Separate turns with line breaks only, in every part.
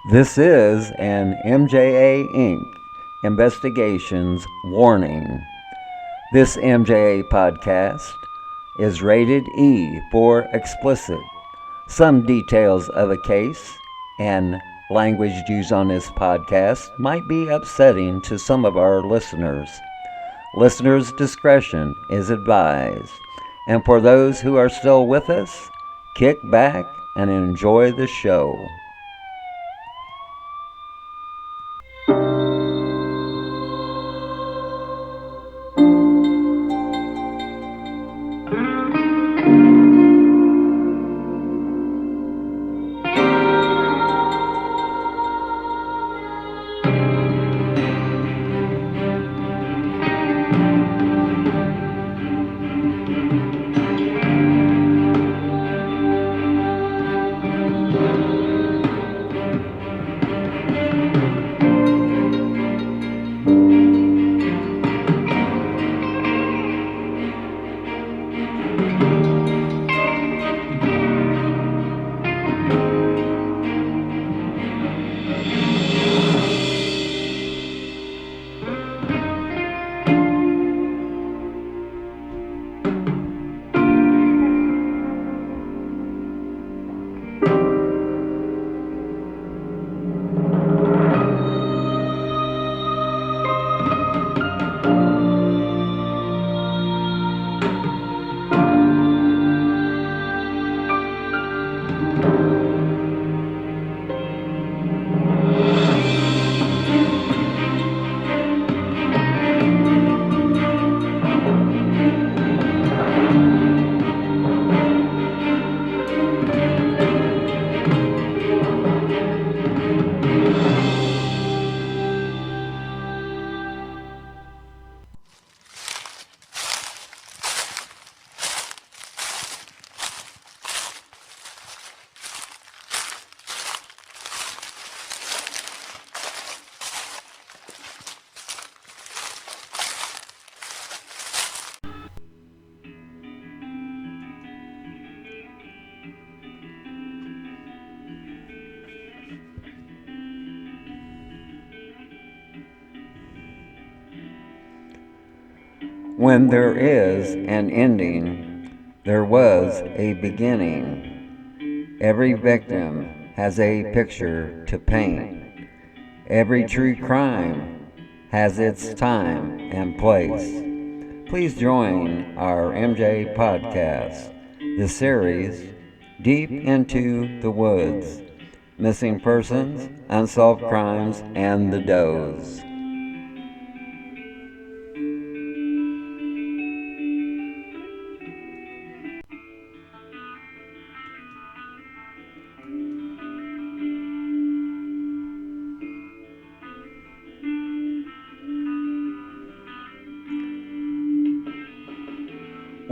This is an MJA Inc. Investigations warning. This MJA podcast is rated E for explicit. Some details of a case and language used on this podcast might be upsetting to some of our listeners. Listeners' discretion is advised. And for those who are still with us, kick back and enjoy the show. When there is an ending, there was a beginning. Every victim has a picture to paint. Every true crime has its time and place. Please join our MJ podcast, the series Deep into the Woods, Missing Persons, Unsolved Crimes, and the Does.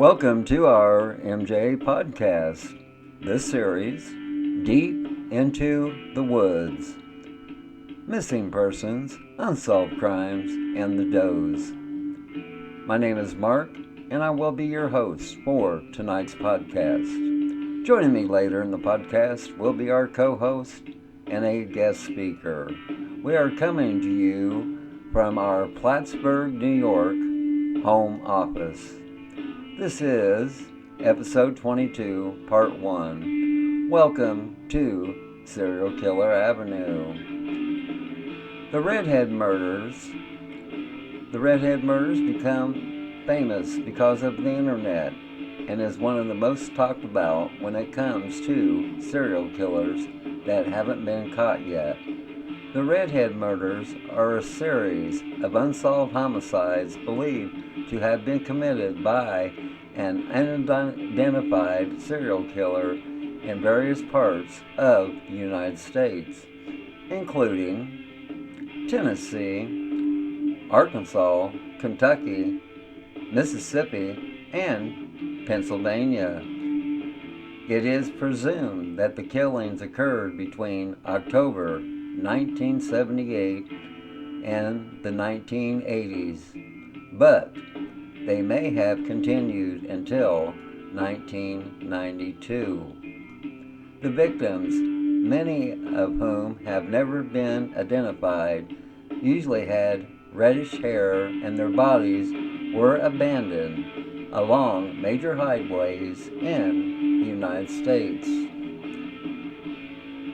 Welcome to our MJ podcast, this series, Deep into the Woods, Missing Persons, Unsolved Crimes, and the Does. My name is Mark, and I will be your host for tonight's podcast. Joining me later in the podcast will be our co-host and a guest speaker. We are coming to you from our Plattsburgh, New York, home office. This is episode 22, part 1. Welcome to Serial Killer Avenue. The Redhead Murders become famous because of the internet and is one of the most talked about when it comes to serial killers that haven't been caught yet. The Redhead Murders are a series of unsolved homicides believed to have been committed by an unidentified serial killer in various parts of the United States, including Tennessee, Arkansas, Kentucky, Mississippi, and Pennsylvania. It is presumed that the killings occurred between October 1978 and the 1980s, but they may have continued until 1992. The victims many of whom have never been identified, usually had reddish hair and their bodies were abandoned along major highways in the United States.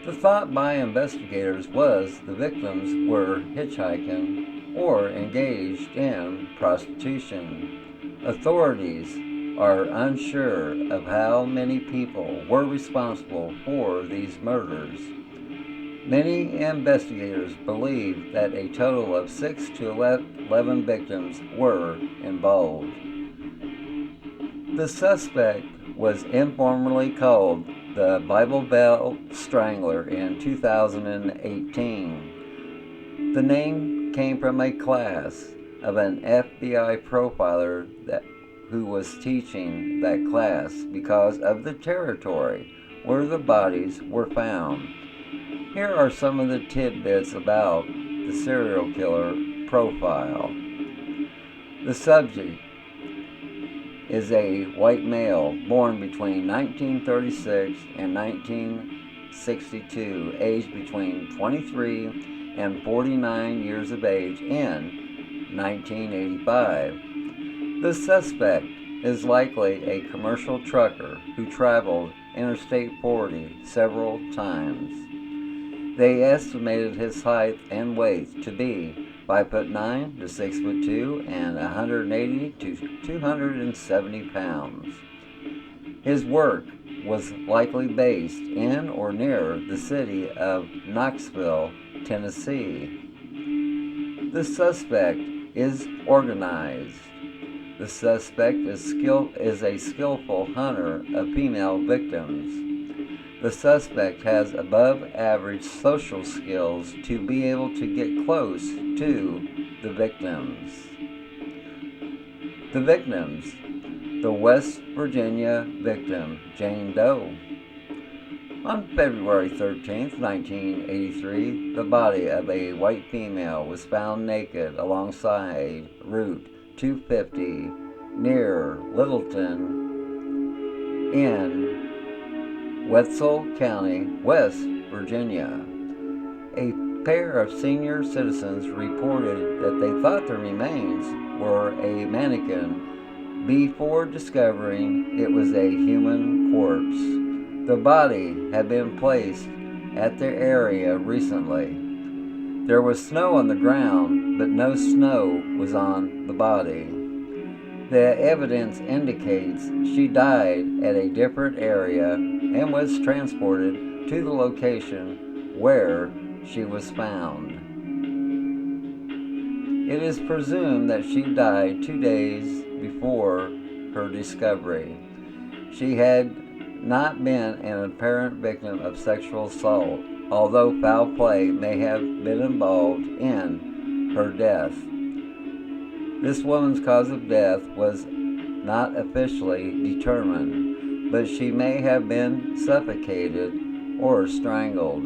The thought by investigators was the victims were hitchhiking or engaged in prostitution. Authorities are unsure of how many people were responsible for these murders. Many investigators believe that a total of 6 to 11 victims were involved. The suspect was informally called the Bible Belt Strangler in 2018. The name came from a class of an FBI profiler who was teaching that class because of the territory where the bodies were found. Here are some of the tidbits about the serial killer profile. The subject is a white male born between 1936 and 1962, aged between 23 and 49 years of age in 1985. The suspect is likely a commercial trucker who traveled Interstate 40 several times. They estimated his height and weight to be 5'9" to 6'2" and 180 to 270 pounds. His work was likely based in or near the city of Knoxville, Tennessee. The suspect is organized. The suspect is a skillful hunter of female victims. The suspect has above average social skills to be able to get close to the victims. The victims: the West Virginia victim, Jane Doe. On February 13, 1983, the body of a white female was found naked alongside Route 250 near Littleton in Wthers County, West Virginia. A pair of senior citizens reported that they thought the remains were a mannequin before discovering it was a human corpse. The body had been placed at the area recently. There was snow on the ground, but no snow was on the body. The evidence indicates she died at a different area and was transported to the location where she was found. It is presumed that she died 2 days before her discovery. She had not been an apparent victim of sexual assault, although foul play may have been involved in her death. This woman's cause of death was not officially determined, but she may have been suffocated or strangled.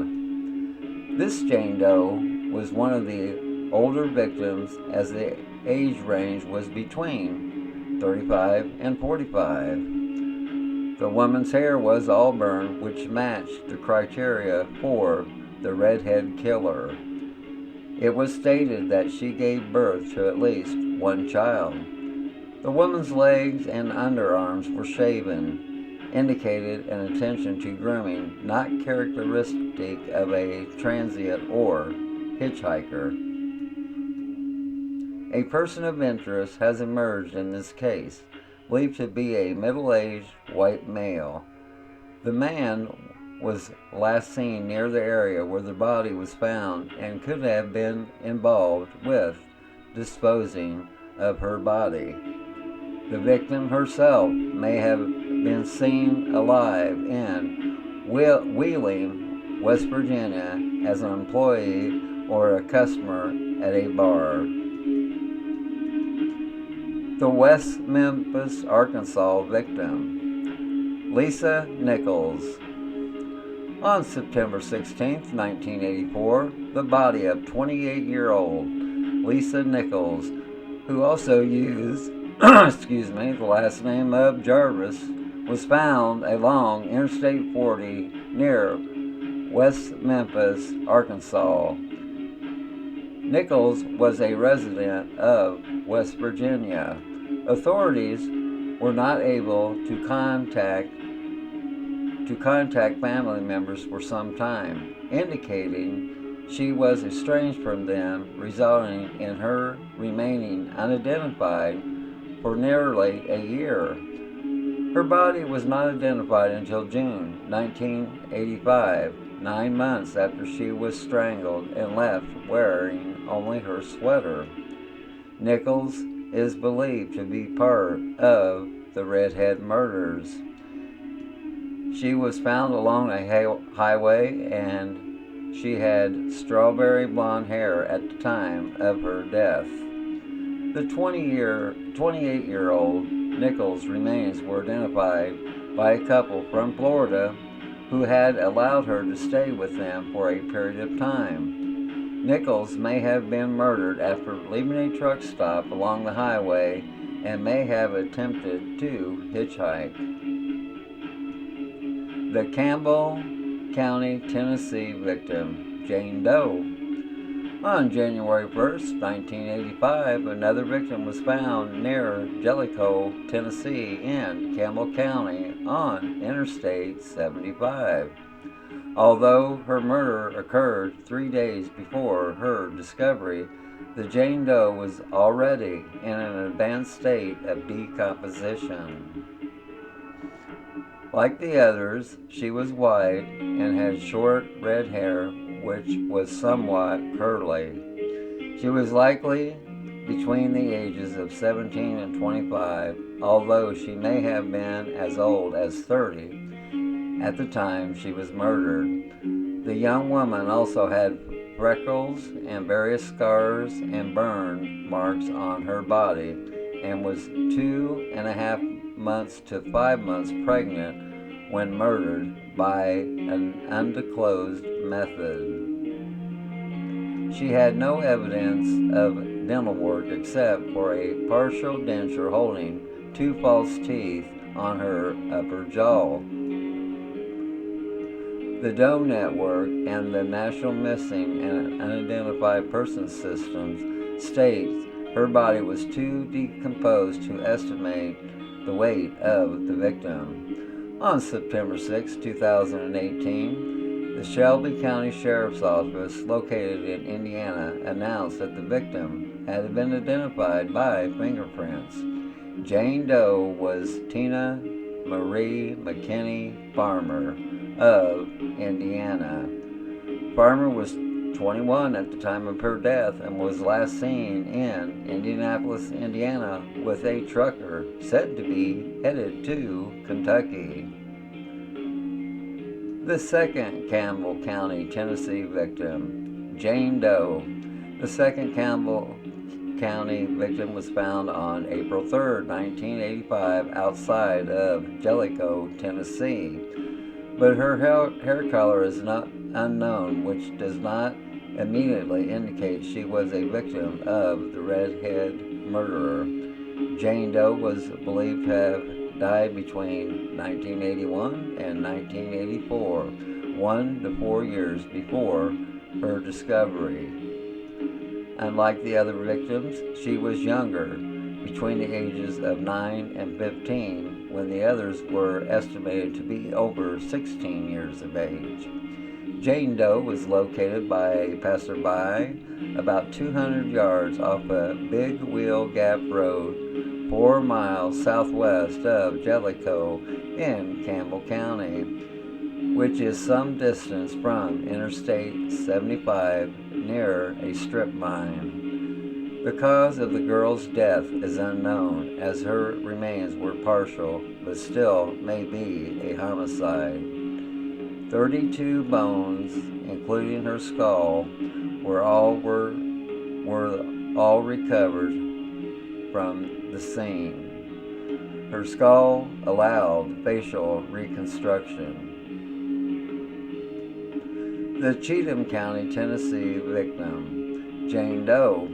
This Jane Doe was one of the older victims, as the age range was between 35 and 45. The woman's hair was auburn, which matched the criteria for the redhead killer. It was stated that she gave birth to at least one child. The woman's legs and underarms were shaven, indicated an attention to grooming not characteristic of a transient or hitchhiker. A person of interest has emerged in this case, believed to be a middle-aged white male. The man was last seen near the area where the body was found and could have been involved with disposing of her body. The victim herself may have been seen alive in Wheeling, West Virginia, as an employee or a customer at a bar. The West Memphis, Arkansas victim, Lisa Nichols. On September 16, 1984, the body of 28-year-old Lisa Nichols, who also used the last name of Jarvis, was found along Interstate 40 near West Memphis, Arkansas. Nichols was a resident of West Virginia. Authorities were not able to contact family members for some time, indicating she was estranged from them, resulting in her remaining unidentified for nearly a year. Her body was not identified until June 1985, 9 months after she was strangled and left wearing only her sweater. Nichols is believed to be part of the Redhead Murders. She was found along a highway and she had strawberry blonde hair at the time of her death. The 28-year-old Nichols' remains were identified by a couple from Florida who had allowed her to stay with them for a period of time. Nichols may have been murdered after leaving a truck stop along the highway and may have attempted to hitchhike. The Campbell County, Tennessee victim, Jane Doe. On January 1st, 1985, another victim was found near Jellicoe, Tennessee in Campbell County on Interstate 75. Although her murder occurred 3 days before her discovery, the Jane Doe was already in an advanced state of decomposition. Like the others, she was white and had short red hair which was somewhat curly. She was likely between the ages of 17 and 25, although she may have been as old as 30 at the time she was murdered. The young woman also had freckles and various scars and burn marks on her body and was 2.5 months to 5 months pregnant when murdered by an undisclosed method. She had no evidence of dental work except for a partial denture holding 2 false teeth on her upper jaw. The Doe Network and the National Missing and Unidentified Persons Systems states her body was too decomposed to estimate the weight of the victim. On September 6, 2018, the Shelby County Sheriff's Office, located in Indiana, announced that the victim had been identified by fingerprints. Jane Doe was Tina Marie McKinney Farmer of Indiana. Farmer was 21 at the time of her death and was last seen in Indianapolis, Indiana with a trucker said to be headed to Kentucky. The second Campbell County, Tennessee victim, Jane Doe. The second Campbell County victim was found on April 3, 1985 outside of Jellicoe, Tennessee. But her hair color is not unknown, which does not immediately indicate she was a victim of the Redhead murderer. Jane Doe was believed to have died between 1981 and 1984, 1 to 4 years before her discovery. Unlike the other victims, she was younger, between the ages of 9 and 15, when the others were estimated to be over 16 years of age. Jane Doe was located by a passerby about 200 yards off a Big Wheel Gap Road, 4 miles southwest of Jellicoe in Campbell County, which is some distance from Interstate 75 near a strip mine. The cause of the girl's death is unknown, as her remains were partial, but still may be a homicide. 32 bones, including her skull, were all recovered from the scene. Her skull allowed facial reconstruction. The Cheatham County, Tennessee victim, Jane Doe.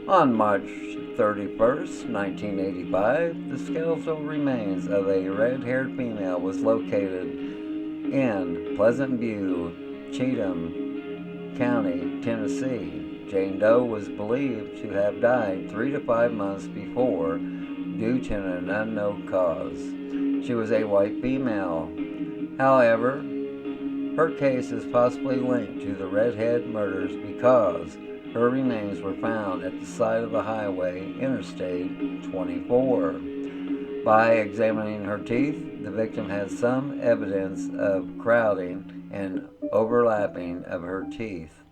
On March 31st, 1985, the skeletal remains of a red-haired female was located in Pleasant View, Cheatham County, Tennessee. Jane Doe was believed to have died 3 to 5 months before due to an unknown cause. She was a white female. However, her case is possibly linked to the Redhead Murders because her remains were found at the side of the highway, Interstate 24. By examining her teeth, the victim had some evidence of crowding and overlapping of her teeth.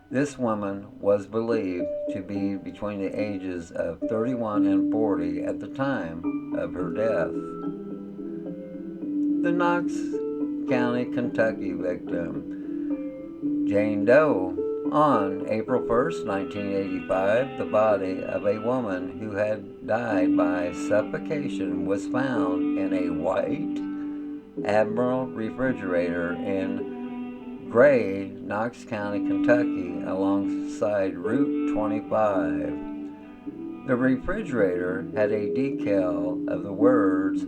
This woman was believed to be between the ages of 31 and 40 at the time of her death. The Knox County, Kentucky victim, Jane Doe. On April 1st, 1985, the body of a woman who had died by suffocation was found in a white Admiral refrigerator in Gray, Knox County, Kentucky, alongside Route 25. The refrigerator had a decal of the words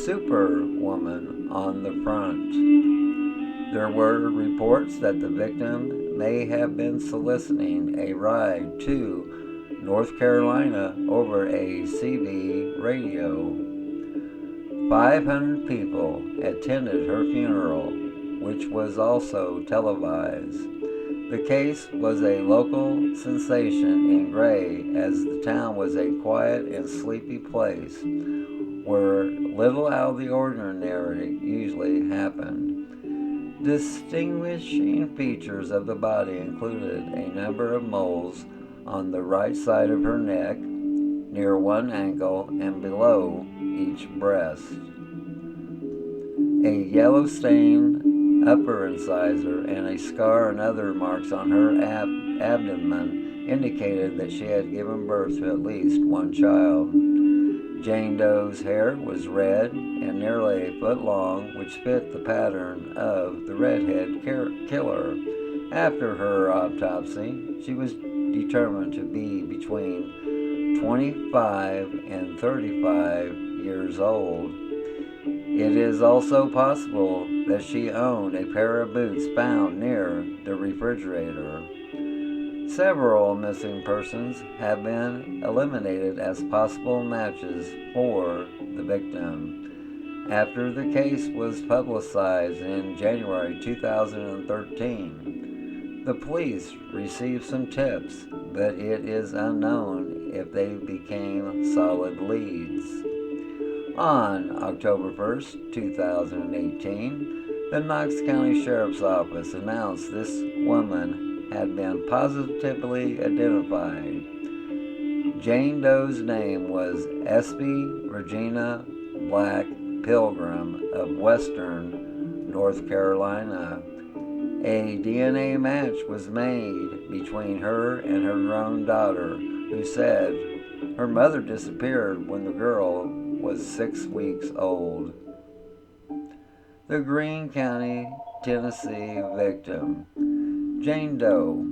Superwoman on the front. There were reports that the victim may have been soliciting a ride to North Carolina over a CB radio. 500 people attended her funeral, which was also televised. The case was a local sensation in Gray, as the town was a quiet and sleepy place where little out of the ordinary usually happened. Distinguishing features of the body included a number of moles on the right side of her neck, near one ankle, and below each breast. A yellow stain upper incisor and a scar and other marks on her abdomen indicated that she had given birth to at least one child. Jane Doe's hair was red and nearly a foot long, which fit the pattern of the redhead killer. After her autopsy, she was determined to be between 25 and 35 years old. It is also possible that she owned a pair of boots found near the refrigerator. Several missing persons have been eliminated as possible matches for the victim. After the case was publicized in January 2013, the police received some tips, but it is unknown if they became solid leads. On October 1st, 2018, the Knox County Sheriff's Office announced this woman had been positively identified. Jane Doe's name was Espy Regina Black Pilgrim of Western North Carolina. A DNA match was made between her and her grown daughter, who said her mother disappeared when the girl was 6 weeks old. The Greene County, Tennessee victim, Jane Doe.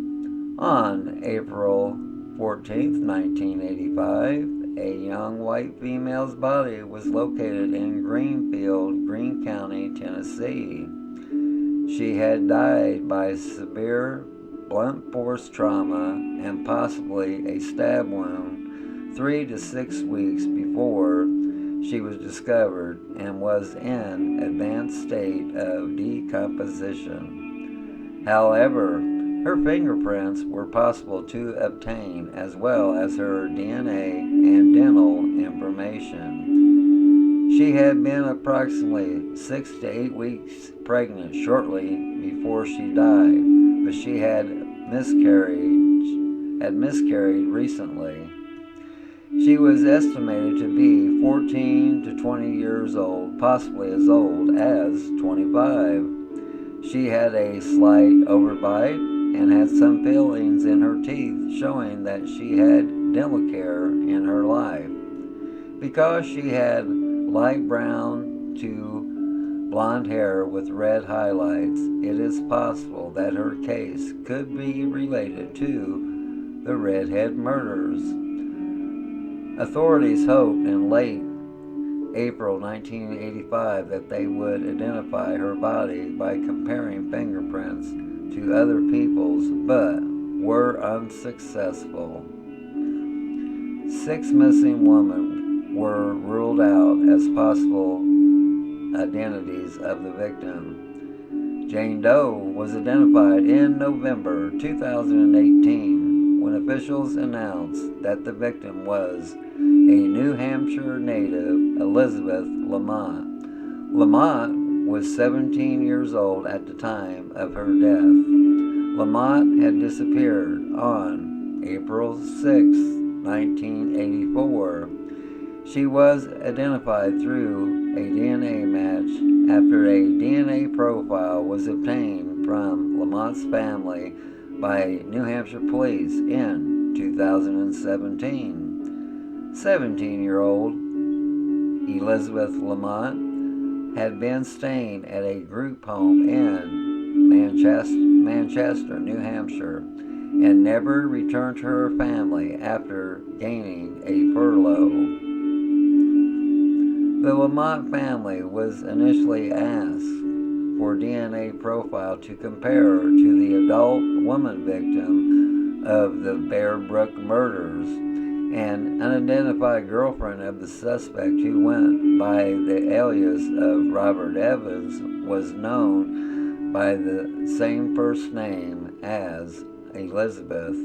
On April 14, 1985, a young white female's body was located in Greenfield, Greene County, Tennessee. She had died by severe blunt force trauma and possibly a stab wound 3 to 6 weeks before she was discovered and was in advanced state of decomposition. However, her fingerprints were possible to obtain, as well as her DNA and dental information. She had been approximately 6 to 8 weeks pregnant shortly before she died, but she had miscarried recently. She was estimated to be 14 to 20 years old, possibly as old as 25. She had a slight overbite and had some fillings in her teeth, showing that she had dental care in her life. Because she had light brown to blonde hair with red highlights, it is possible that her case could be related to the Redhead Murders. Authorities hoped in late April 1985 that they would identify her body by comparing fingerprints to other people's, but were unsuccessful. 6 missing women were ruled out as possible identities of the victim. Jane Doe was identified in November 2018 when officials announced that the victim was a New Hampshire native, Elizabeth Lamont. Lamont was 17 years old at the time of her death. Lamont had disappeared on April 6, 1984. She was identified through a DNA match after a DNA profile was obtained from Lamont's family by New Hampshire police in 2017. 17-year-old Elizabeth Lamont had been staying at a group home in Manchester, New Hampshire, and never returned to her family after gaining a furlough. The Lamont family was initially asked for DNA profile to compare to the adult woman victim of the Bear Brook murders. An unidentified girlfriend of the suspect who went by the alias of Robert Evans was known by the same first name as Elizabeth.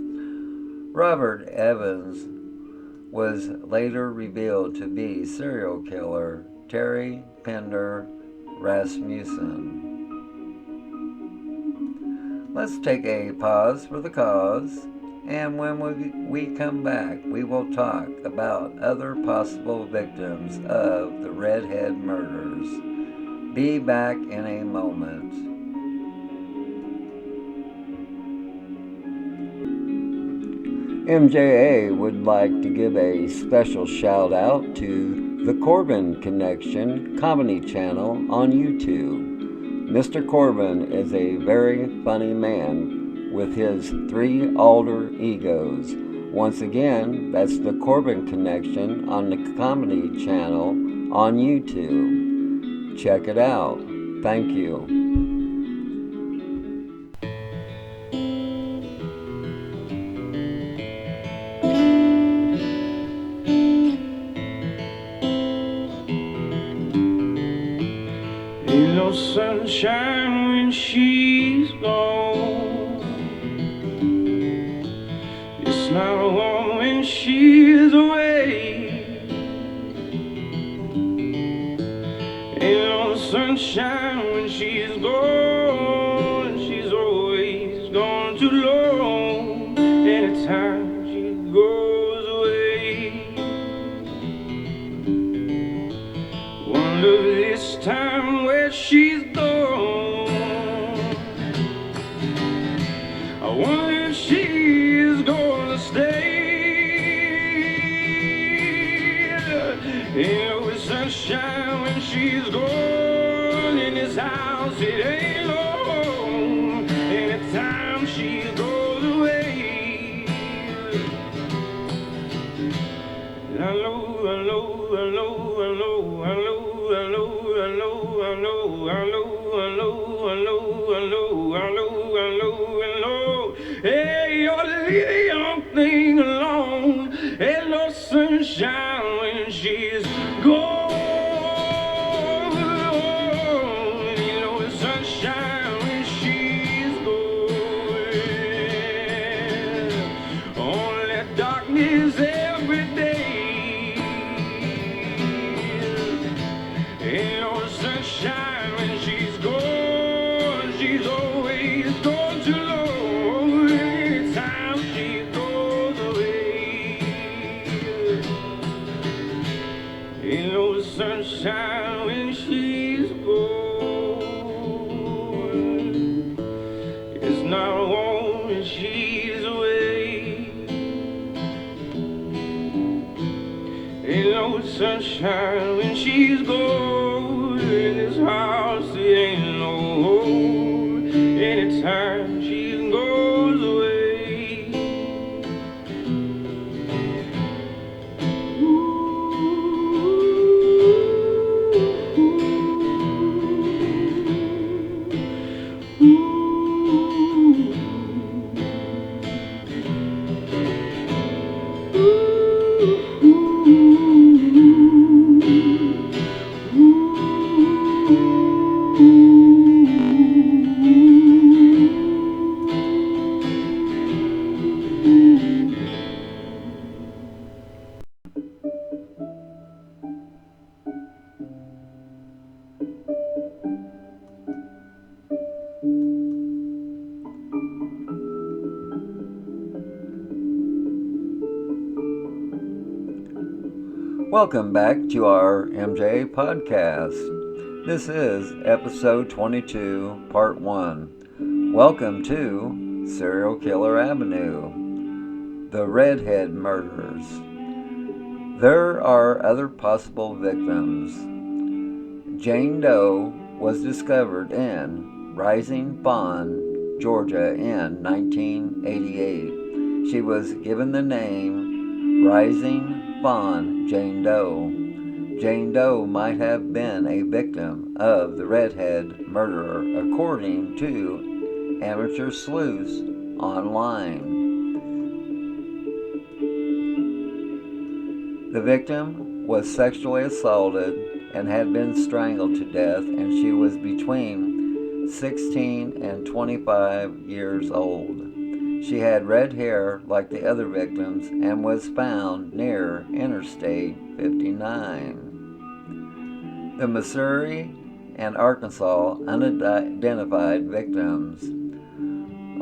Robert Evans was later revealed to be serial killer Terry Pender Rasmussen. Let's take a pause for the cause, and when we come back, we will talk about other possible victims of the Redhead Murders. Be back in a moment. MJA would like to give a special shout out to the Corbin Connection comedy channel on YouTube. Mr. Corbin is a very funny man with his 3 alter egos. Once again, that's the Corbin Connection on the comedy channel on YouTube. Check it out. Thank you.
Ain't no sunshine when she's gone. It's not warm when she's away. Ain't no sunshine when she's gone. She's always gone too long. Anytime she goes away. Wonder this time where she's gone. I wonder if she's gonna stay. Ain't no sunshine when she's gone. In this house it ain't long. Anytime she goes away. I know, I know, I know, I know, I know, I know, I know, I know, I know, I know, I know, I know, I know, I know, I know. Hey, you ought to leave the young thing alone. Ain't no sunshine when she's gone. Ain't no sunshine when she's going. Only darkness every day. Ain't no sunshine when she's gone. She's always gone too long. Anytime she goes away. Ain't no sunshine when she's gone. It's not warm when she's away. Ain't no sunshine when she's gone. In this house it ain't no home. Anytime she goes away. Ooh.
Welcome back to our MJ podcast. This is episode 22, part 1. Welcome to Serial Killer Avenue, the Redhead Murders. There are other possible victims. Jane Doe was discovered in Rising Fawn, Georgia in 1988. She was given the name Rising Fawn Jane Doe. Jane Doe might have been a victim of the Redhead Murderer, according to amateur sleuths online. The victim was sexually assaulted and had been strangled to death, and she was between 16 and 25 years old. She had red hair like the other victims and was found near Interstate 59. The Missouri and Arkansas unidentified victims.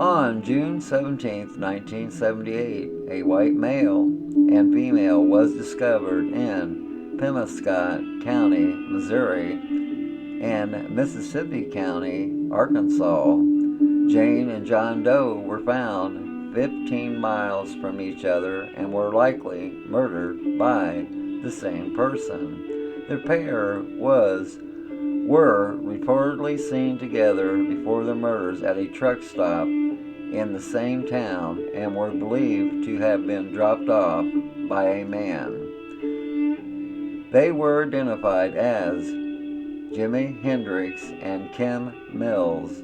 On June 17, 1978, a white male and female was discovered in Pemiscot County, Missouri, and Mississippi County, Arkansas. Jane and John Doe were found 15 miles from each other and were likely murdered by the same person. The pair were reportedly seen together before the murders at a truck stop in the same town and were believed to have been dropped off by a man. They were identified as Jimi Hendrix and Kim Mills.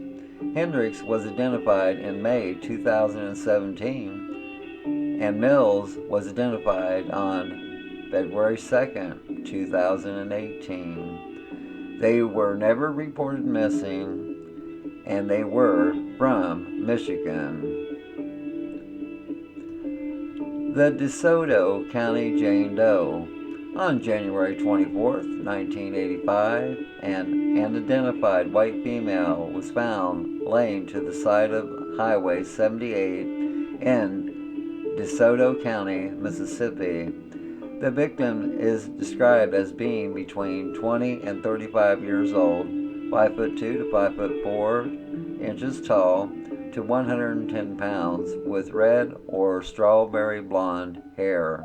Hendrix was identified in May 2017, and Mills was identified on February 2nd, 2018. They were never reported missing, and they were from Michigan. The DeSoto County Jane Doe. On January 24, 1985, an unidentified white female was found laying to the side of Highway 78 in DeSoto County, Mississippi. The victim is described as being between 20 and 35 years old, 5'2" to 5'4" inches tall, to 110 pounds, with red or strawberry blonde hair.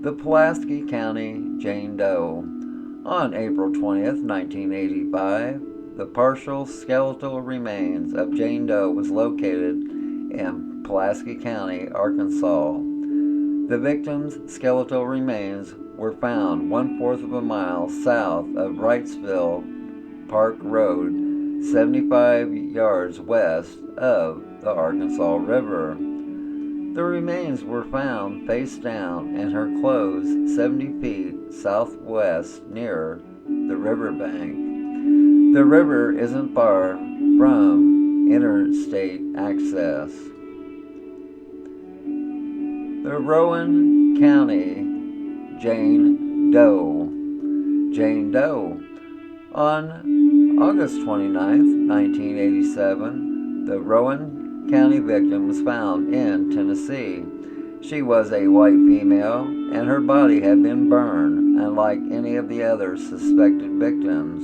The Pulaski County Jane Doe. On April 20th, 1985, the partial skeletal remains of Jane Doe was located in Pulaski County, Arkansas. The victim's skeletal remains were found 1/4 of a mile south of Wrightsville Park Road, 75 yards west of the Arkansas River. The remains were found face down in her clothes 70 feet southwest near the riverbank. The river isn't far from interstate access. The Rowan County Jane Doe. Jane Doe. On August 29, 1987, the Rowan County victim was found in Tennessee. She was a white female, and her body had been burned, unlike any of the other suspected victims.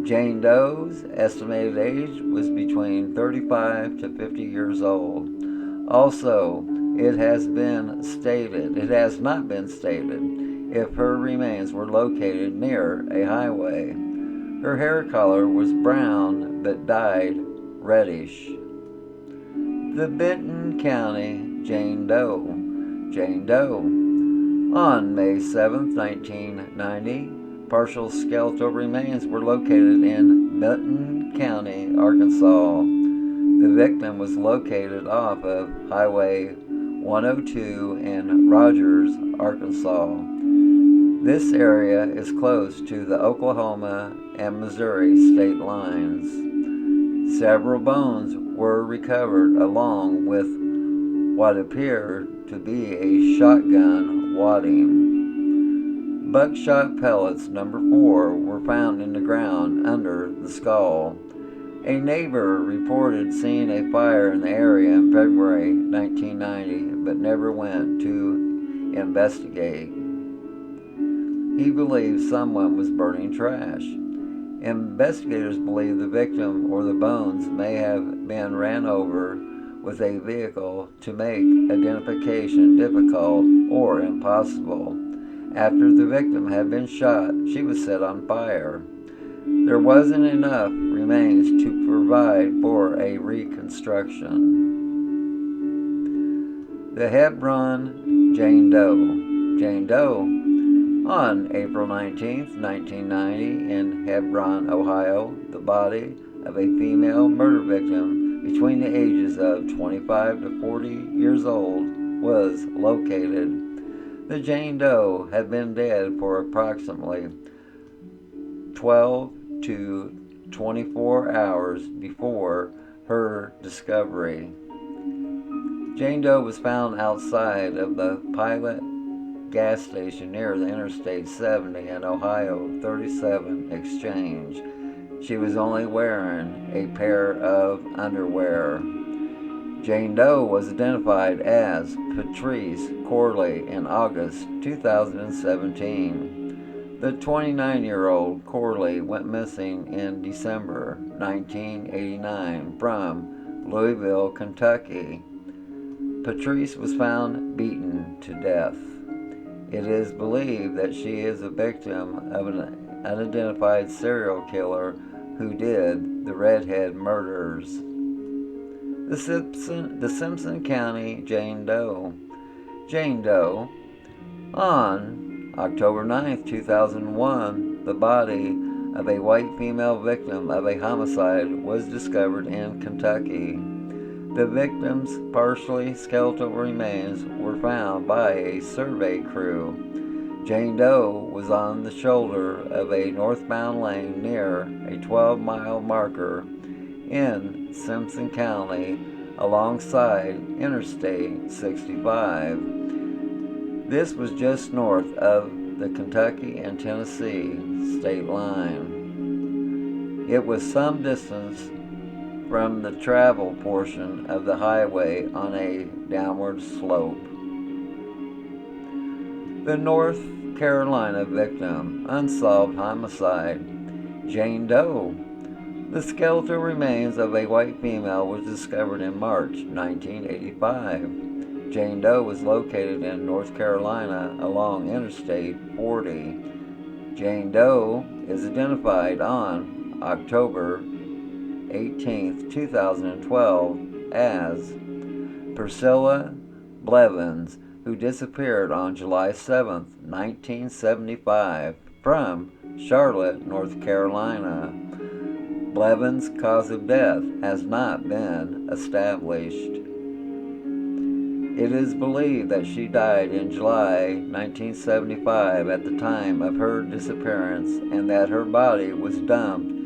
Jane Doe's estimated age was between 35 to 50 years old. Also, it has not been stated if her remains were located near a highway. Her hair color was brown but dyed reddish. The Benton County Jane Doe. Jane Doe. On May 7, 1990, partial skeletal remains were located in Benton County, Arkansas. The victim was located off of Highway 102 in Rogers, Arkansas. This area is close to the Oklahoma and Missouri state lines. Several bones were recovered along with what appeared to be a shotgun wadding. Buckshot pellets number 4 were found in the ground under the skull. A neighbor reported seeing a fire in the area in February 1990, but never went to investigate. He believed someone was burning trash. Investigators believe the victim or the bones may have been ran over with a vehicle to make identification difficult or impossible. After the victim had been shot, she was set on fire. There wasn't enough remains to provide for a reconstruction. The Hebron Jane Doe. Jane Doe, on April 19, 1990, in Hebron, Ohio, the body of a female murder victim between the ages of 25 to 40 years old was located. The Jane Doe had been dead for approximately 12 to 24 hours before her discovery. Jane Doe was found outside of the Pilot gas station near the Interstate 70 and Ohio 37 exchange. She was only wearing a pair of underwear. Jane Doe was identified as Patrice Corley in August 2017. The 29-year-old Corley went missing in December 1989 from Louisville, Kentucky. Patrice was found beaten to death. It is believed that she is a victim of an unidentified serial killer who did the Redhead Murders. The Simpson County Jane Doe. Jane Doe. On October 9, 2001, the body of a white female victim of a homicide was discovered in Kentucky. The victim's partially skeletal remains were found by a survey crew. Jane Doe was on the shoulder of a northbound lane near a 12-mile marker in Simpson County alongside Interstate 65. This was just north of the Kentucky and Tennessee state line. It was some distance from the travel portion of the highway on a downward slope. The North Carolina victim, unsolved homicide. Jane Doe. The skeletal remains of a white female was discovered in March 1985. Jane Doe was located in North Carolina along Interstate 40. Jane Doe is identified on October 18, 2012 as Priscilla Blevins, who disappeared on July 7, 1975 from Charlotte, North Carolina. Blevins' cause of death has not been established. It is believed that she died in July 1975 at the time of her disappearance and that her body was dumped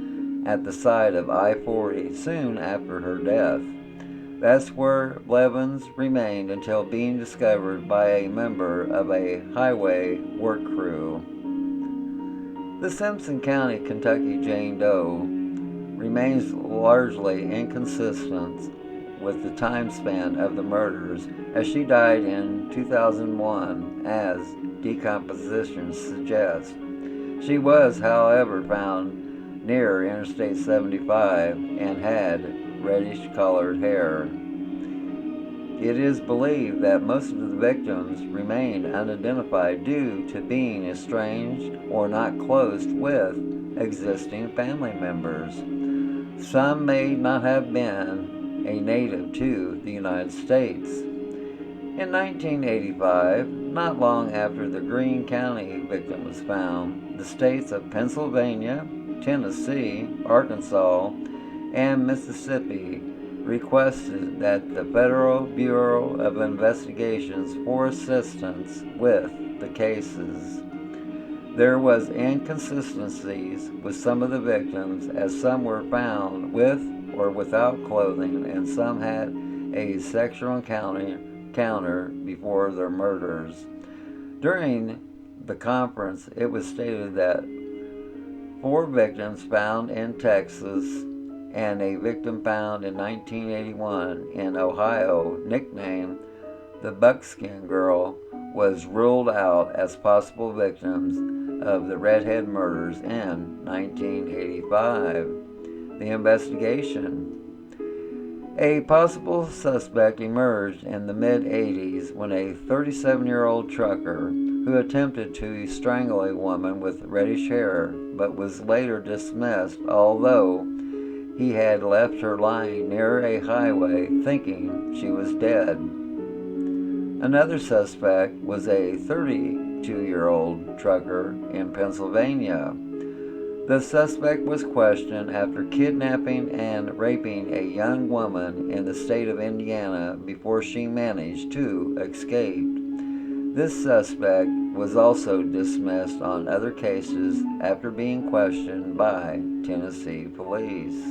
at the side of I-40 soon after her death. That's where Blevins remained until being discovered by a member of a highway work crew. The Simpson County, Kentucky Jane Doe remains largely inconsistent with the time span of the murders, as she died in 2001, as decomposition suggests. She was, however, found near Interstate 75 and had reddish-colored hair. It is believed that most of the victims remained unidentified due to being estranged or not close with existing family members. Some may not have been a native to the United States. In 1985, not long after the Greene County victim was found, the states of Pennsylvania, Tennessee, Arkansas, and Mississippi requested that the Federal Bureau of Investigations for assistance with the cases. There was inconsistencies with some of the victims, as some were found with or without clothing, and some had a sexual encounter before their murders. During the conference, it was stated that 4 victims found in Texas and a victim found in 1981 in Ohio, nicknamed the Buckskin Girl was ruled out as possible victims of the Redhead Murders in 1985. The investigation. A possible suspect emerged in the mid-80s when a 37-year-old trucker who attempted to strangle a woman with reddish hair but was later dismissed, although he had left her lying near a highway thinking she was dead. Another suspect was a 32-year-old trucker in Pennsylvania. The suspect was questioned after kidnapping and raping a young woman in the state of Indiana before she managed to escape. This suspect was also dismissed on other cases after being questioned by Tennessee police.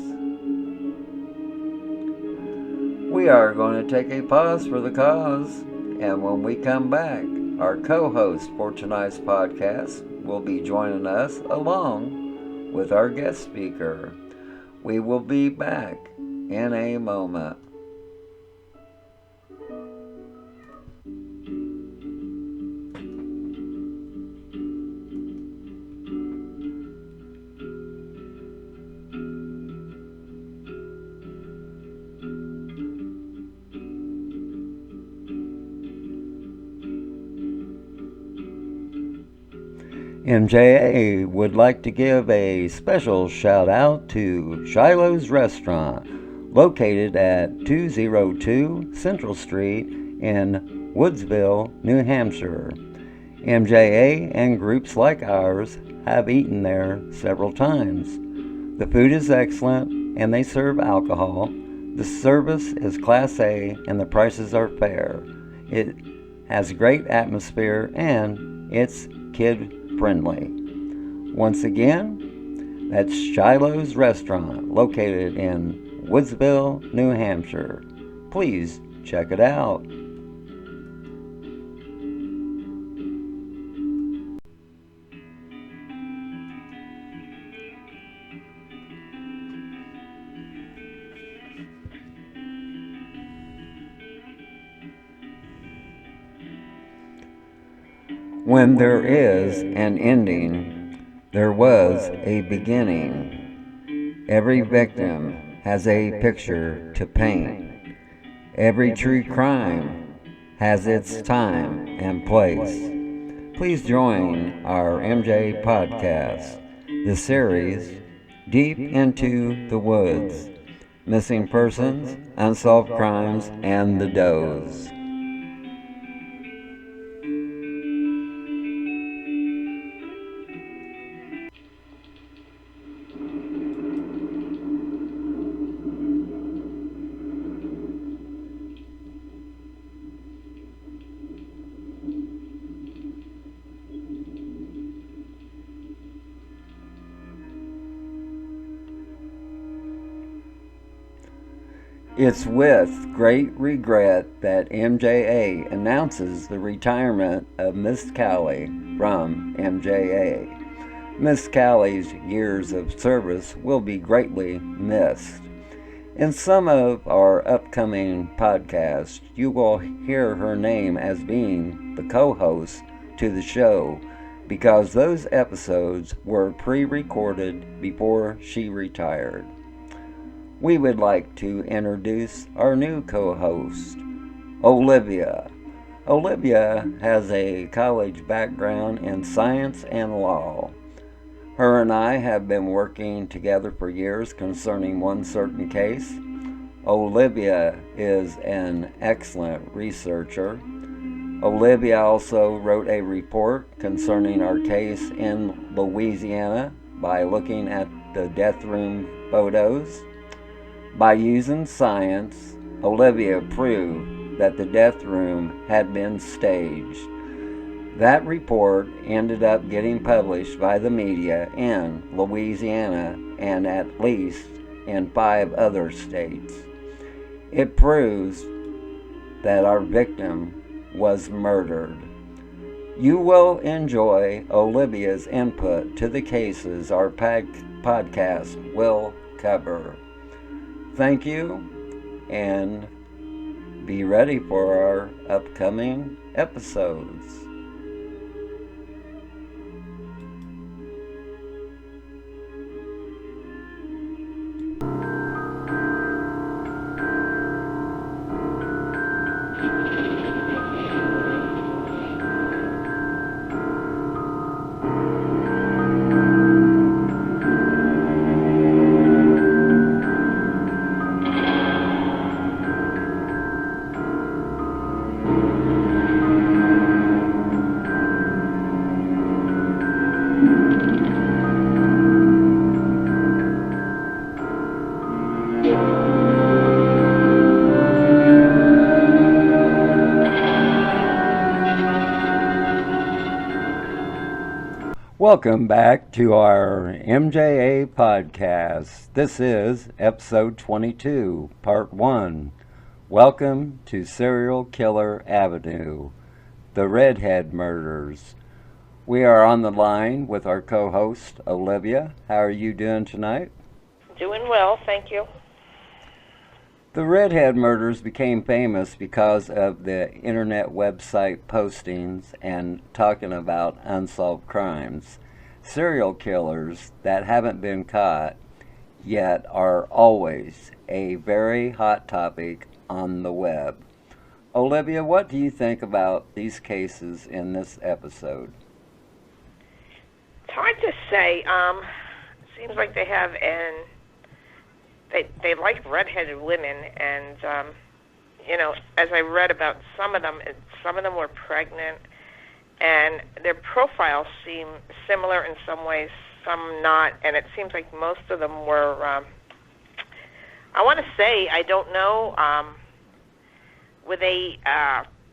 We are going to take a pause for the cause, and when we come back, our co-host for tonight's podcast will be joining us along with our guest speaker. We will be back in a moment. MJA would like to give a special shout out to Shiloh's Restaurant, located at 202 Central Street in Woodsville, New Hampshire. MJA and groups like ours have eaten there several times. The food is excellent and they serve alcohol. The service is Class A and the prices are fair. It has great atmosphere and it's kid friendly. Once again, that's Shiloh's Restaurant, located in Woodsville, New Hampshire. Please check it out. When there is an ending, there was a beginning. Every victim has a picture to paint. Every true crime has its time and place. Please join our MJ podcast, the series Deep into the Woods, Missing Persons, Unsolved Crimes, and the Does. It's with great regret that MJA announces the retirement of Miss Callie from MJA. Miss Callie's years of service will be greatly missed. In some of our upcoming podcasts, you will hear her name as being the co-host to the show because those episodes were pre-recorded before she retired. We would like to introduce our new co-host, Olivia. Olivia has a college background in science and law. Her and I have been working together for years concerning one certain case. Olivia is an excellent researcher. Olivia also wrote a report concerning our case in Louisiana by looking at the death room photos. By using science, Olivia proved that the death room had been staged. That report ended up getting published by the media in Louisiana and at least in 5 other states. It proves that our victim was murdered. You will enjoy Olivia's input to the cases our podcast will cover. Thank you, and Be ready for our upcoming episodes. Welcome back to our MJA podcast. This is episode 22, part 1. Welcome to Serial Killer Avenue, the Redhead Murders. We are on the line with our co-host, Olivia. How are you doing tonight?
Doing well, thank you.
The Redhead Murders became famous because of the internet website postings and talking about unsolved crimes. Serial killers that haven't been caught yet are always a very hot topic on the web. Olivia, what do you think about these cases in this episode?
It's hard to say. It seems like they have They like redheaded women, and as I read about some of them were pregnant, and their profiles seem similar in some ways, some not, and it seems like most of them were. I want to say, I don't know, were they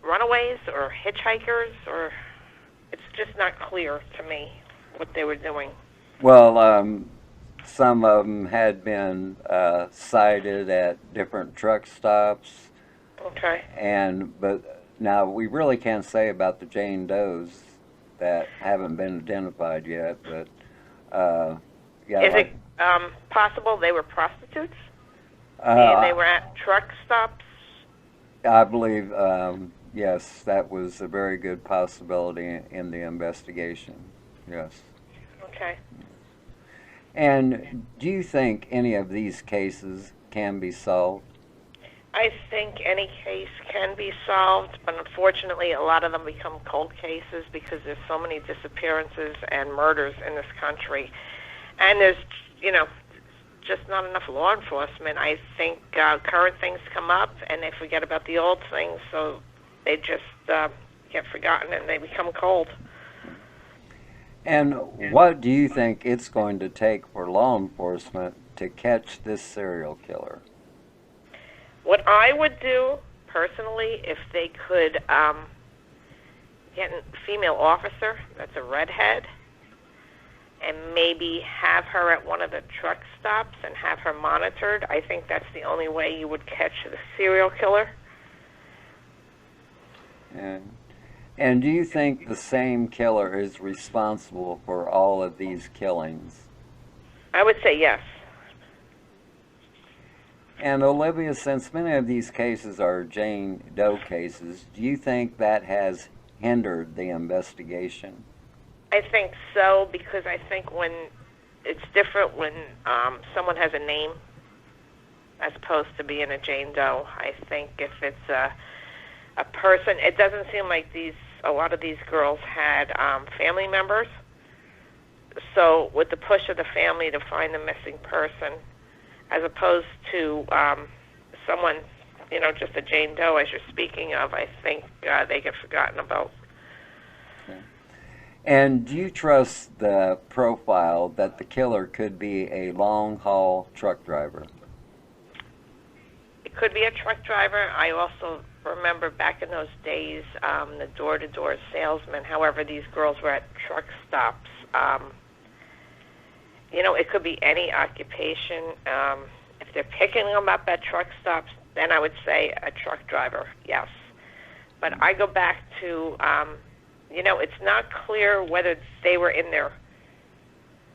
runaways or hitchhikers, or it's just not clear to me what they were doing.
Well, some of them had been cited at different truck stops.
Okay.
But now we really can't say about the Jane Does that haven't been identified yet. But
is it possible they were prostitutes? And they were at truck stops?
I believe yes, that was a very good possibility in the investigation. Yes.
Okay.
And do you think any of these cases can be solved?
I think any case can be solved, but unfortunately a lot of them become cold cases because there's so many disappearances and murders in this country. And there's, just not enough law enforcement. I think current things come up and they forget about the old things, so they just get forgotten and they become cold.
And what do you think it's going to take for law enforcement to catch this serial killer?
What I would do, personally, if they could get a female officer that's a redhead and maybe have her at one of the truck stops and have her monitored, I think that's the only way you would catch the serial killer.
And do you think the same killer is responsible for all of these killings?
I would say yes.
And Olivia, since many of these cases are Jane Doe cases, do you think that has hindered the investigation?
I think so, because I think when it's different when someone has a name as opposed to being a Jane Doe. I think if it's a person, it doesn't seem like a lot of these girls had family members. So with the push of the family to find the missing person, as opposed to someone, just a Jane Doe, as you're speaking of, I think they get forgotten about.
Okay. And do you trust the profile that the killer could be a long-haul truck driver?
It could be a truck driver. I also remember back in those days, the door-to-door salesman. However, these girls were at truck stops. It could be any occupation. If they're picking them up at truck stops, then I would say a truck driver, yes. But I go back to, it's not clear whether they were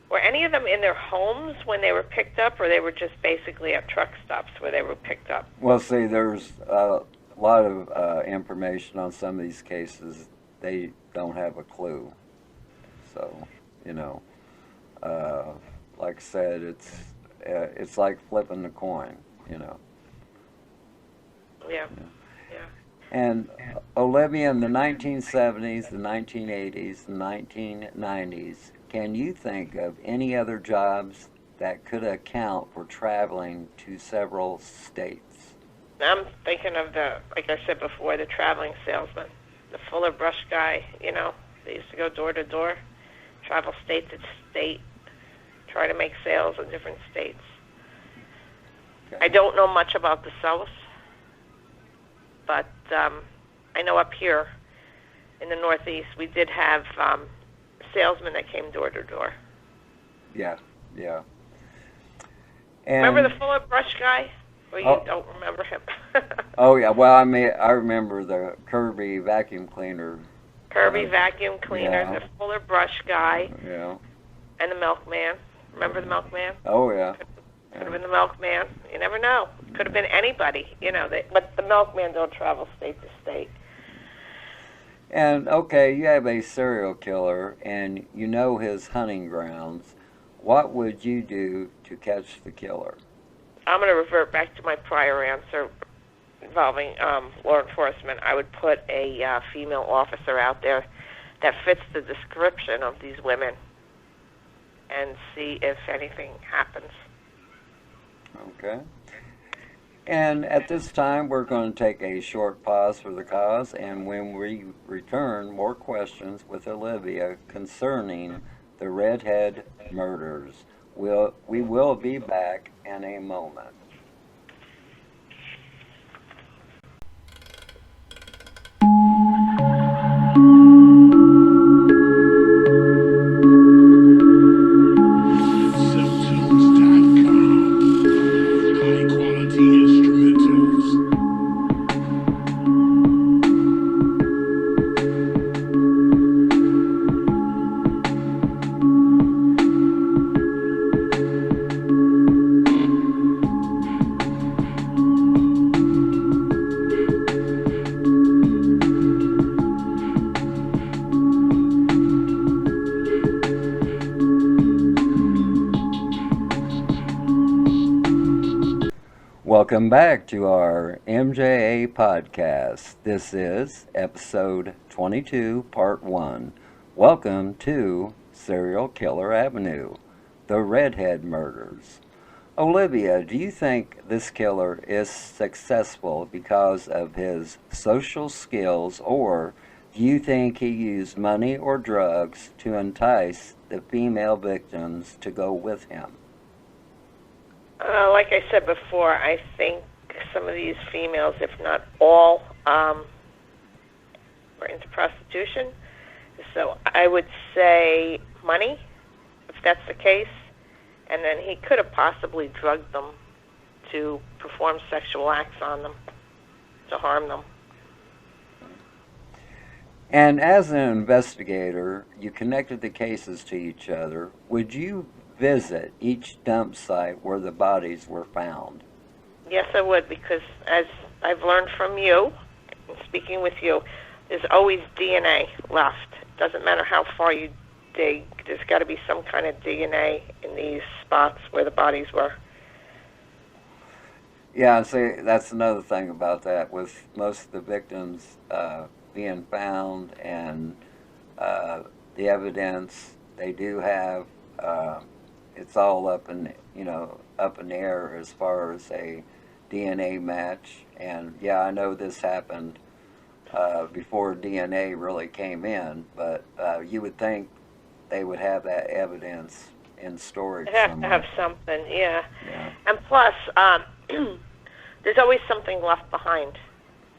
were any of them in their homes when they were picked up, or they were just basically at truck stops where they were picked up?
Well, see, there's lot of information on some of these cases. They don't have a clue. So, you know, like I said, it's like flipping the coin, you know.
Yeah.
And Olivia, in the 1970s, the 1980s, the 1990s, can you think of any other jobs that could account for traveling to several states?
I'm thinking of like I said before, the traveling salesman, the Fuller Brush guy, you know. They used to go door to door, travel state to state, try to make sales in different states. Okay. I don't know much about the South, but I know up here in the Northeast we did have salesmen that came door to door.
Yeah.
And remember the Fuller Brush guy? Or you don't remember him?
Oh, yeah. Well, I remember the Kirby vacuum cleaner.
Vacuum cleaner,
yeah.
The Fuller Brush guy.
Yeah.
And the milkman. Remember the milkman?
Oh, yeah.
Could have been the milkman. You never know. Could have been anybody, you know. But the milkman don't travel state to state.
And, okay, you have a serial killer, and you know his hunting grounds. What would you do to catch the killer?
I'm going to revert back to my prior answer involving law enforcement. I would put a female officer out there that fits the description of these women and see if anything happens.
Okay. And at this time, we're going to take a short pause for the cause, and when we return, more questions with Olivia concerning the Redhead Murders. We will be back in a moment. Welcome back to our MJA podcast. This is episode 22, part 1. Welcome to Serial Killer Avenue, the Redhead Murders. Olivia, do you think this killer is successful because of his social skills, or do you think he used money or drugs to entice the female victims to go with him?
Like I said before, I think some of these females, if not all, were into prostitution. So I would say money, if that's the case. And then he could have possibly drugged them to perform sexual acts on them, to harm them.
And as an investigator, you connected the cases to each other. Would you visit each dump site where the bodies were found?
Yes, I would, because as I've learned from you, and speaking with you, there's always DNA left. It doesn't matter how far you dig, there's got to be some kind of DNA in these spots where the bodies were.
Yeah, see, that's another thing about that, with most of the victims being found and the evidence they do have, it's all up in the air as far as a DNA match. And yeah, I know this happened before DNA really came in, but you would think they would have that evidence in storage.
They have to have something, yeah. And plus, there's always something left behind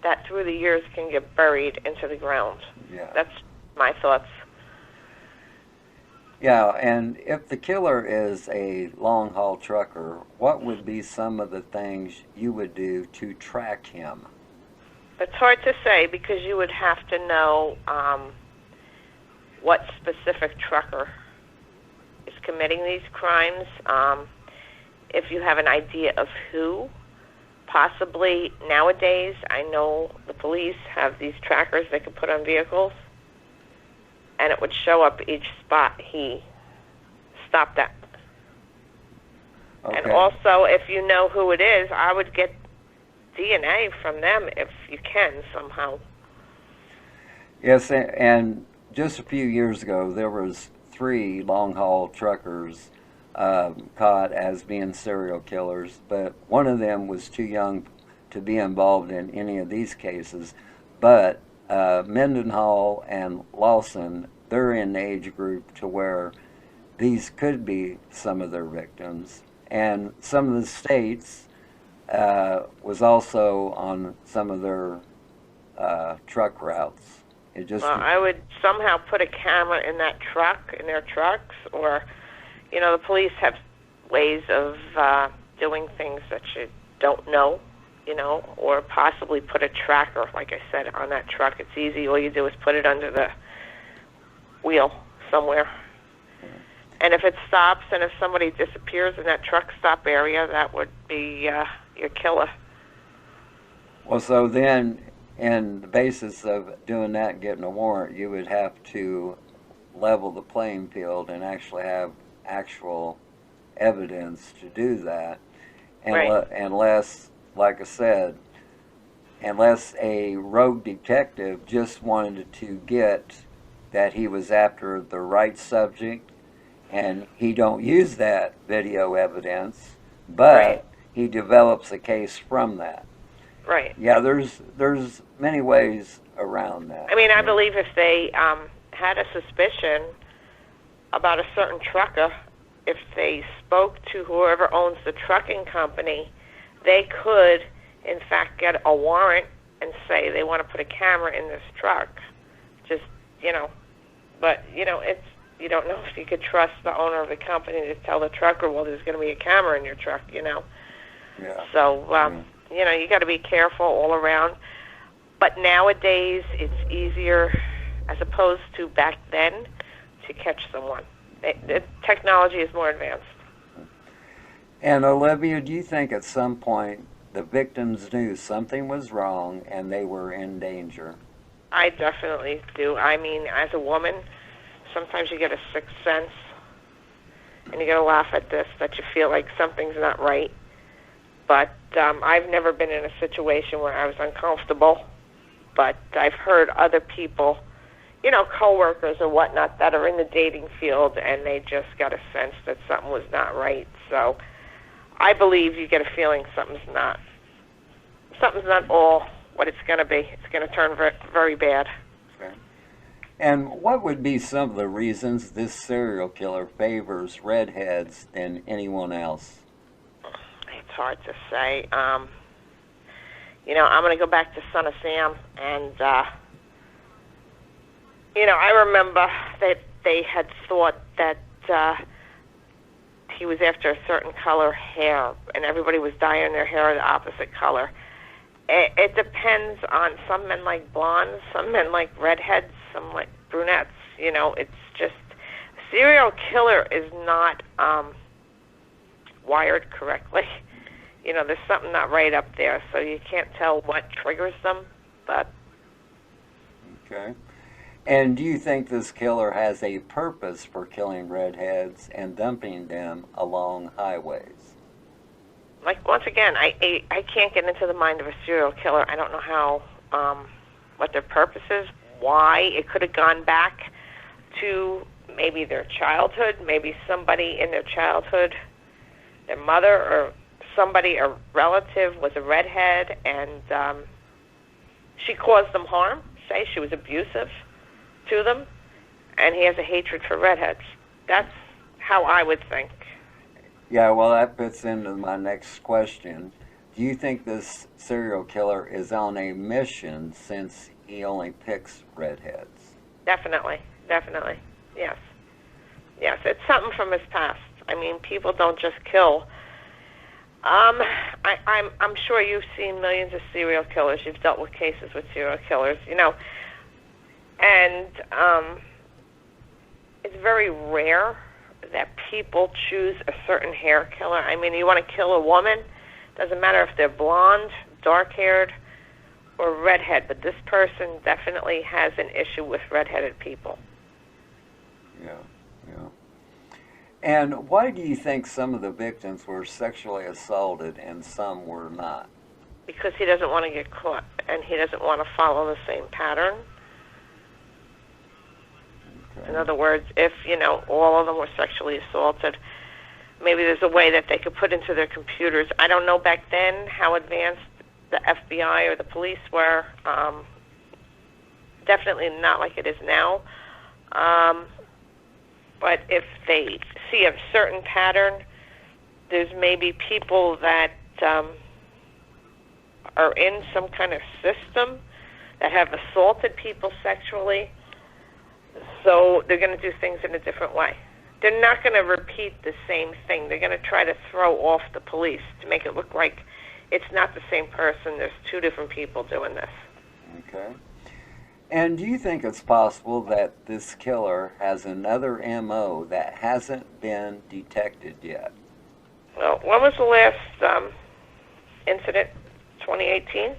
that through the years can get buried into the ground.
Yeah.
That's my thoughts.
Yeah, and if the killer is a long-haul trucker, what would be some of the things you would do to track him?
It's hard to say, because you would have to know what specific trucker is committing these crimes. If you have an idea of who, Possibly nowadays, I know the police have these trackers they can put on vehicles, and it would show up each spot he stopped at.
Okay.
And also, if you know who it is, I would get DNA from them if you can somehow.
Yes, and just a few years ago, there was 3 long-haul truckers caught as being serial killers, but one of them was too young to be involved in any of these cases. But Mendenhall and Lawson, they're in the age group to where these could be some of their victims. And some of the states was also on some of their truck routes.
Well, I would somehow put a camera in that truck, in their trucks, or, you know, the police have ways of doing things that you don't know, you know, or possibly put a tracker, like I said, on that truck. It's easy. All you do is put it under the wheel somewhere. And if it stops and if somebody disappears in that truck stop area, that would be your killer.
Well, so then, in the basis of doing that and getting a warrant, you would have to level the playing field and actually have actual evidence to do that. And
right.
Unless, like I said, unless a rogue detective just wanted to get that he was after the right subject, and he don't use that video evidence, but
right.
he develops a case from that.
Right.
Yeah, there's many ways around that.
I mean, I believe if they had a suspicion about a certain trucker, if they spoke to whoever owns the trucking company, they could, in fact, get a warrant and say they want to put a camera in this truck. Just, you know, but, you know, it's, you don't know if you could trust the owner of the company to tell the trucker, well, there's going to be a camera in your truck, you know.
Yeah.
So, you know, you got to be careful all around. But nowadays, it's easier, as opposed to back then, to catch someone. The technology is more advanced.
And Olivia, do you think at some point the victims knew something was wrong and they were in danger?
I definitely do. I mean, as a woman, sometimes you get a sixth sense, and you got to laugh at this, that you feel like something's not right. But I've never been in a situation where I was uncomfortable, but I've heard other people, you know, coworkers or whatnot, that are in the dating field, and they just got a sense that something was not right. So I believe you get a feeling something's not all what it's going to be. It's going to turn very, very bad.
Okay. And what would be some of the reasons this serial killer favors redheads than anyone else?
It's hard to say. You know, I'm going to go back to Son of Sam, and, you know, I remember that they had thought that he was after a certain color hair, and everybody was dyeing their hair the opposite color. It depends on, some men like blondes, some men like redheads, some like brunettes. You know, it's just, serial killer is not wired correctly. You know, there's something not right up there, so you can't tell what triggers them, but...
Okay. And do you think this killer has a purpose for killing redheads and dumping them along highways?
Like, once again, I can't get into the mind of a serial killer. I don't know how, what their purpose is, why. It could have gone back to maybe their childhood, maybe somebody in their childhood, their mother or somebody, a relative was a redhead, and she caused them harm, say she was abusive to them, and he has a hatred for redheads. That's how I would think.
Yeah, well, that fits into my next question. Do you think this serial killer is on a mission since he only picks redheads?
Definitely, definitely, yes. Yes, it's something from his past. I mean, people don't just kill. I'm sure you've seen millions of serial killers. You've dealt with cases with serial killers, you know, and it's very rare that people choose a certain hair killer. I mean, you want to kill a woman, Doesn't matter if they're blonde, dark-haired, or redhead, but this person definitely has an issue with redheaded people.
Yeah, yeah. And why do you think some of the victims were sexually assaulted and some were not?
Because he doesn't want to get caught, and he doesn't want to follow the same pattern.
Okay.
In other words, if, all of them were sexually assaulted, maybe there's a way that they could put into their computers. I don't know back then how advanced the FBI or the police were. Definitely not like it is now. But if they see a certain pattern, there's maybe people that are in some kind of system that have assaulted people sexually, so they're going to do things in a different way. They're not going to repeat the same thing. They're going to try to throw off the police to make it look like it's not the same person. There's two different people doing this.
Okay. And do you think it's possible that this killer has another MO that hasn't been detected yet?
Well, when was the last incident? 2018?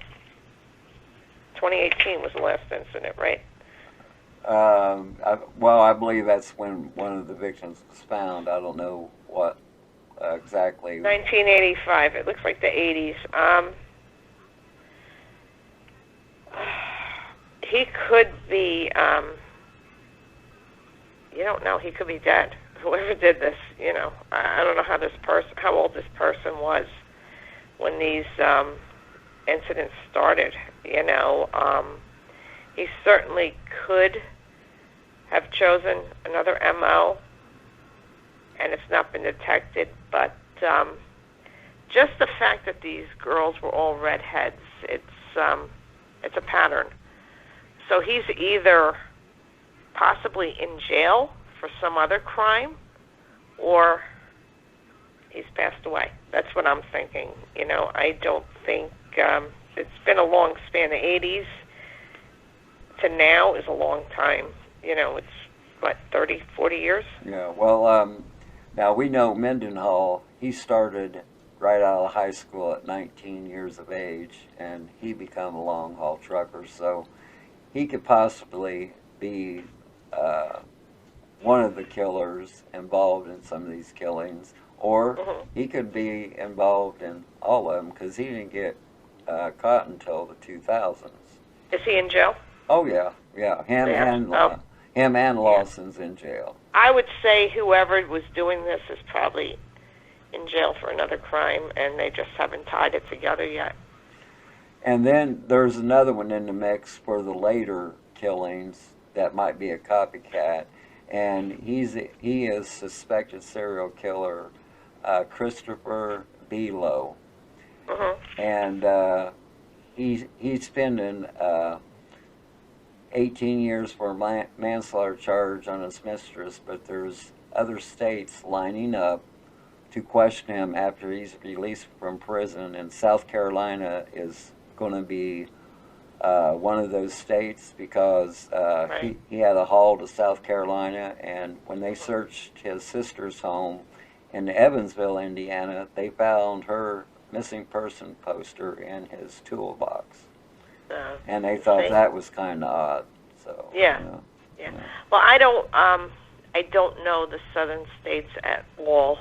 2018 was the last incident, right?
I believe that's when one of the victims was found. I don't know what exactly.
1985. It looks like the 80s. He could be, you don't know, he could be dead. Whoever did this, I don't know how old this person was when these incidents started. He certainly could have chosen another MO, and it's not been detected. But just the fact that these girls were all redheads, it's a pattern. So he's either possibly in jail for some other crime, or he's passed away. That's what I'm thinking. I don't think it's been a long span. The 80s to now is a long time. It's, 30, 40 years?
Yeah, well, now we know Mendenhall, he started right out of high school at 19 years of age, and he became a long-haul trucker, so he could possibly be one of the killers involved in some of these killings, or he could be involved in all of them, because he didn't get caught until the 2000s.
Is he in jail?
Oh, yeah. Him and Lawson's in jail.
I would say whoever was doing this is probably in jail for another crime, and they just haven't tied it together yet.
And then there's another one in the mix for the later killings that might be a copycat, and he is suspected serial killer Christopher Below. And he's spending 18 years for a manslaughter charge on his mistress, but there's other states lining up to question him after he's released from prison, and South Carolina is going to be one of those states because he had a haul to South Carolina, and when they searched his sister's home in Evansville, Indiana, they found her missing person poster in his toolbox. And they thought that was kind of odd. So
yeah. Well, I don't know the southern states at all.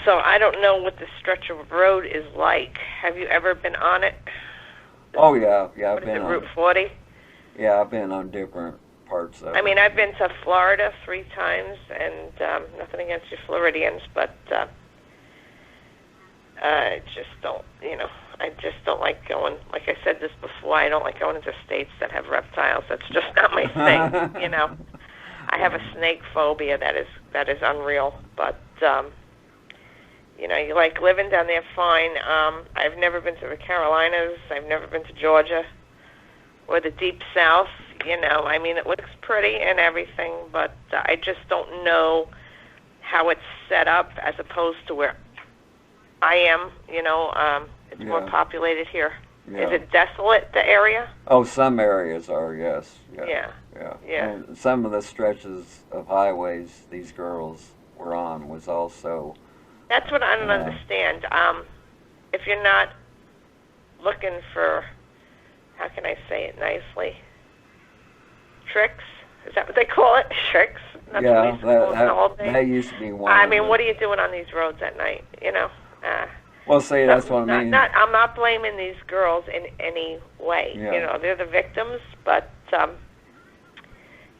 So I don't know what the stretch of road is like. Have you ever been on it?
Oh yeah, I've
been
on
Route 40.
Yeah, I've been on different parts of it.
I mean, I've been to Florida 3 times, and nothing against you Floridians, but I just don't, I just don't like going, like I said this before, I don't like going into states that have reptiles. That's just not my thing, I have a snake phobia that is unreal, but, you like living down there, fine. I've never been to the Carolinas. I've never been to Georgia or the Deep South, I mean, it looks pretty and everything, but I just don't know how it's set up as opposed to where I am, it's more populated here.
Yeah.
Is it desolate, the area?
Oh, some areas are, yes.
Yeah.
And some of the stretches of highways these girls were on was also
That's what I don't understand. If you're not looking for, how can I say it nicely? Tricks? Is that what they call it? Tricks? That's what we used to call it in the old days.
That used to be one.
I mean, what are you doing on these roads at night? You know.
Well, see, that's what I mean.
I'm not blaming these girls in any way.
Yeah.
You know, they're the victims, but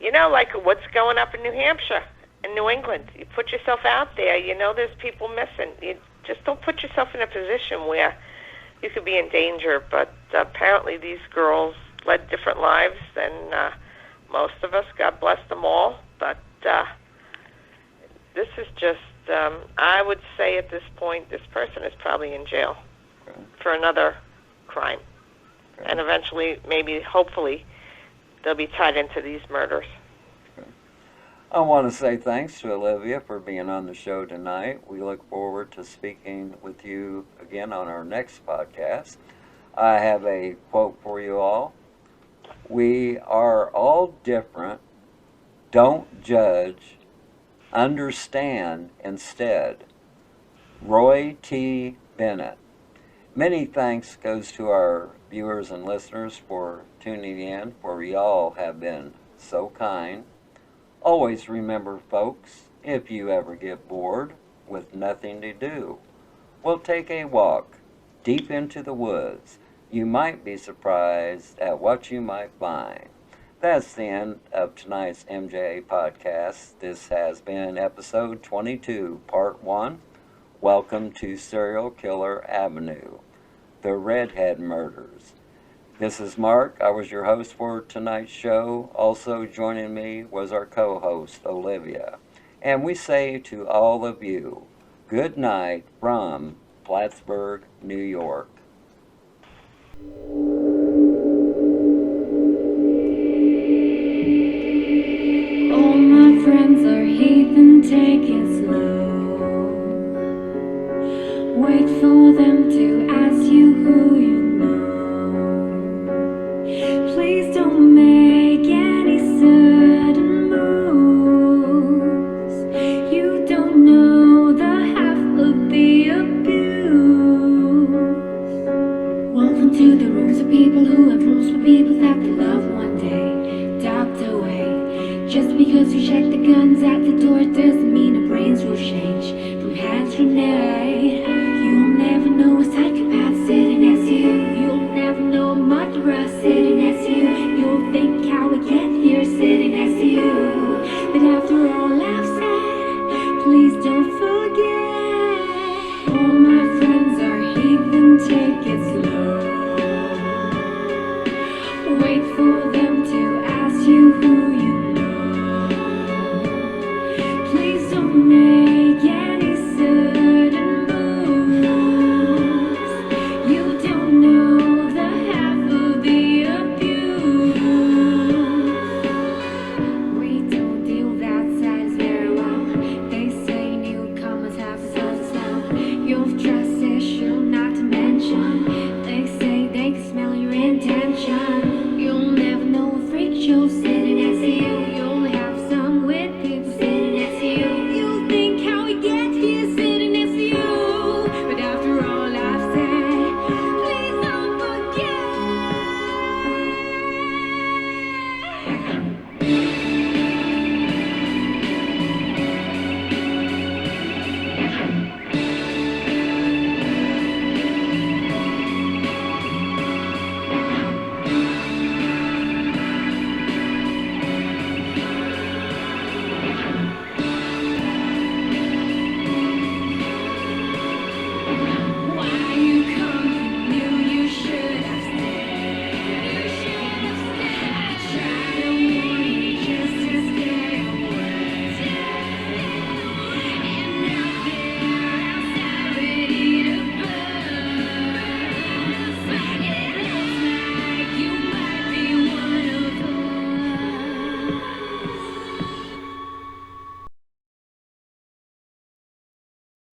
you know, like what's going up in New Hampshire, in New England. You put yourself out there. You know, there's people missing. You just don't put yourself in a position where you could be in danger. But apparently, these girls led different lives than most of us. God bless them all. But this is just, I would say at this point, this person is probably in jail for another crime.
Okay.
And eventually, maybe, hopefully, they'll be tied into these murders.
Okay. I want to say thanks to Olivia for being on the show tonight. We look forward to speaking with you again on our next podcast. I have a quote for you all. We are all different. Don't judge. Understand instead. Roy T. Bennett. Many thanks goes to our viewers and listeners for tuning in, for y'all have been so kind. Always remember, folks, if you ever get bored with nothing to do, we'll take a walk deep into the woods. You might be surprised at what you might find. That's the end of tonight's MJA podcast. This has been episode 22, part 1. Welcome to Serial Killer Avenue, the Redhead Murders. This is Mark. I was your host for tonight's show. Also joining me was our co-host, Olivia. And we say to all of you, good night from Plattsburgh, New York.
All my friends are heathen, take it slow. Wait for them to ask you who you know. Please don't make any sudden moves. You don't know the half of the abuse. Welcome to the rooms of people who have rules for people that they love one day, docked away. Just because you check the guns at the door doesn't mean the brains will change from hand to grenade. You'll never know a psychopath sitting next to you. You'll never know a murderer sitting next to you.